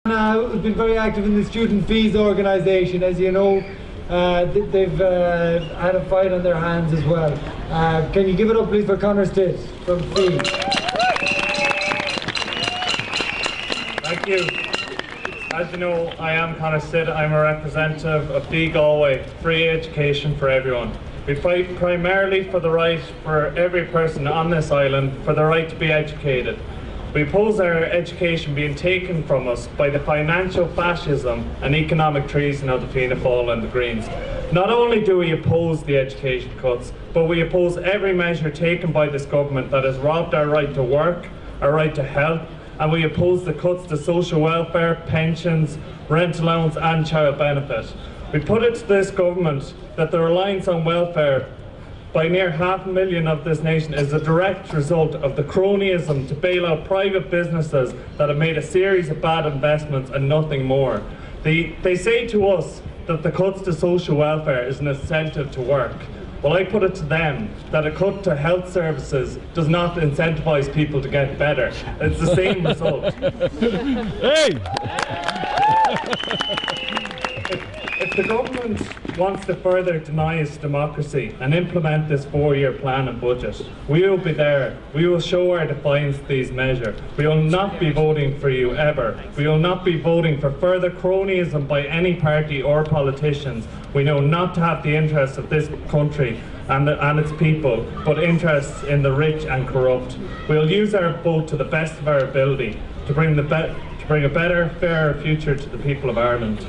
Who's been very active in the student fees organisation. As you know, they've had a fight on their hands as well. Can you give it up please for Conor Stitt from Fee? Thank you. As you know, I am Conor Stitt. I'm a representative of Fee Galway, free education for everyone. We fight primarily for the right for every person on this island for the right to be educated. We oppose our education being taken from us by the financial fascism and economic treason of the Fianna Fáil and the Greens. Not only do we oppose the education cuts, but we oppose every measure taken by this government that has robbed our right to work, our right to health, and we oppose the cuts to social welfare, pensions, rent allowance and child benefit. We put it to this government that the reliance on welfare by near 500,000 of this nation is a direct result of the cronyism to bail out private businesses that have made a series of bad investments and nothing more. They say to us that the cuts to social welfare is an incentive to work. Well, I put it to them that a cut to health services does not incentivise people to get better. It's the same result. Hey! If the government wants to further deny us democracy and implement this 4-year plan and budget, we will be there. We will show our defiance to these measures. We will not be voting for you ever. We will not be voting for further cronyism by any party or politicians. We know not to have the interests of this country and its people, but interests in the rich and corrupt. We will use our vote to the best of our ability to bring a better, fairer future to the people of Ireland.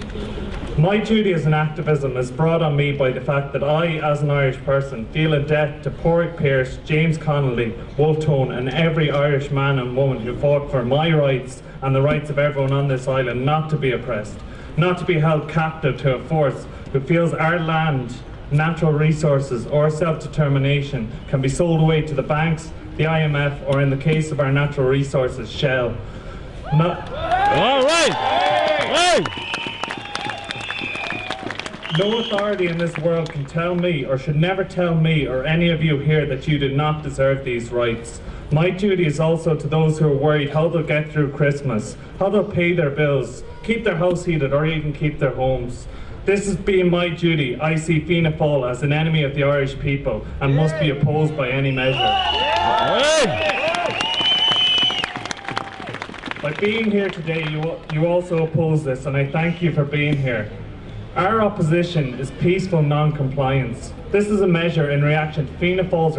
My duty as an activism is brought on me by the fact that I, as an Irish person, feel a debt to Pádraig Pearse, James Connolly, Wolfe Tone and every Irish man and woman who fought for my rights and the rights of everyone on this island not to be oppressed, not to be held captive to a force who feels our land, natural resources or self-determination can be sold away to the banks, the IMF or in the case of our natural resources, Shell. All right! Hey! No authority in this world can tell me, or should never tell me, or any of you here that you do not deserve these rights. My duty is also to those who are worried how they'll get through Christmas, how they'll pay their bills, keep their house heated, or even keep their homes. This is being my duty. I see Fianna Fáil as an enemy of the Irish people and must be opposed by any measure. By being here today, you also oppose this, and I thank you for being here. Our opposition is peaceful non-compliance. This is a measure in reaction to Fianna Fáil's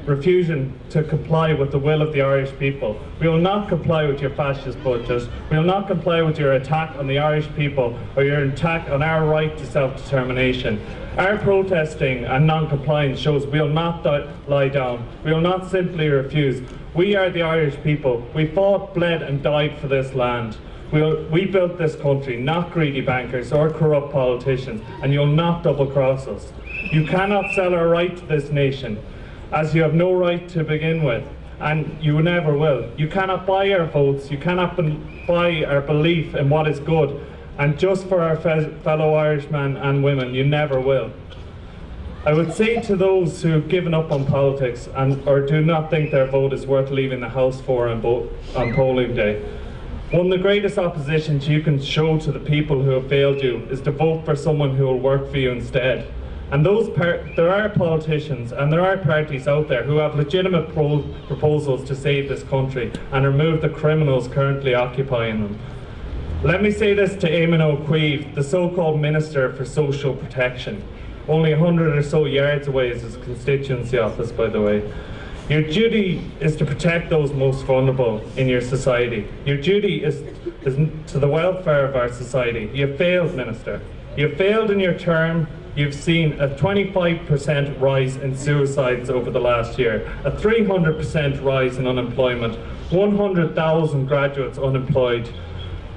refusal to comply with the will of the Irish people. We will not comply with your fascist budget. We will not comply with your attack on the Irish people or your attack on our right to self-determination. Our protesting and non-compliance shows we will not lie down. We will not simply refuse. We are the Irish people. We fought, bled and died for this land. We built this country, not greedy bankers or corrupt politicians, and you'll not double-cross us. You cannot sell our right to this nation, as you have no right to begin with, and you never will. You cannot buy our votes, you cannot buy our belief in what is good, and just for our fellow Irishmen and women, you never will. I would say to those who have given up on politics or do not think their vote is worth leaving the house for on polling day, one of the greatest oppositions you can show to the people who have failed you is to vote for someone who will work for you instead. And there are politicians and there are parties out there who have legitimate proposals to save this country and remove the criminals currently occupying them. Let me say this to Eamon O'Queeve, the so-called Minister for Social Protection. Only 100 or so yards away is his constituency office, by the way. Your duty is to protect those most vulnerable in your society. Your duty is to the welfare of our society. You have failed, Minister. You have failed in your term. You've seen a 25% rise in suicides over the last year, a 300% rise in unemployment, 100,000 graduates unemployed.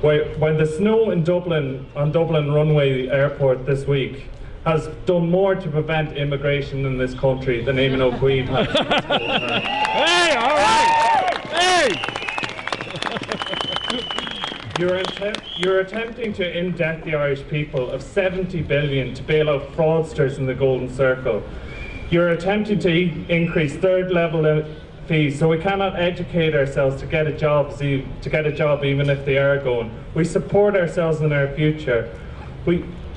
When the snow in Dublin, on Dublin Runway Airport this week, has done more to prevent immigration in this country than Eamon O'Queeve has. Hey, all right! Hey! You're attempting to in-debt the Irish people of 70 billion to bail out fraudsters in the Golden Circle. You're attempting to increase third level fees, so we cannot educate ourselves to get a job, even if they are going. We support ourselves in our future.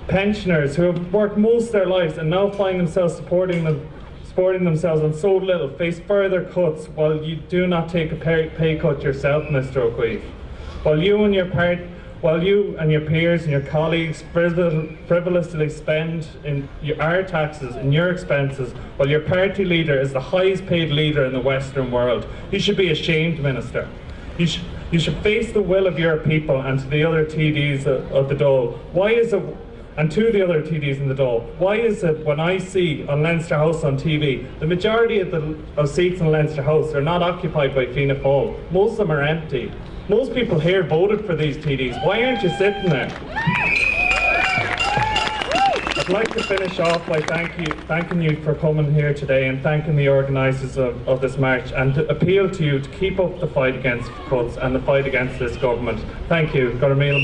Pensioners who have worked most of their lives and now find themselves supporting themselves on so little face further cuts while you do not take a pay cut yourself, Mr. O'Keefe. While you and your peers and your colleagues frivolously spend our taxes and your expenses, while your party leader is the highest paid leader in the Western world, you should be ashamed, Minister. You should face the will of your people and to the other TDs of the Dáil. And to the other TDs in the Dáil, why is it when I see on Leinster House on TV, the majority of seats in Leinster House are not occupied by Fianna Fáil? Most of them are empty. Most people here voted for these TDs. Why aren't you sitting there? I'd like to finish off by thanking you for coming here today and thanking the organisers of this march, and to appeal to you to keep up the fight against cuts and the fight against this government. Thank you. Got a meal,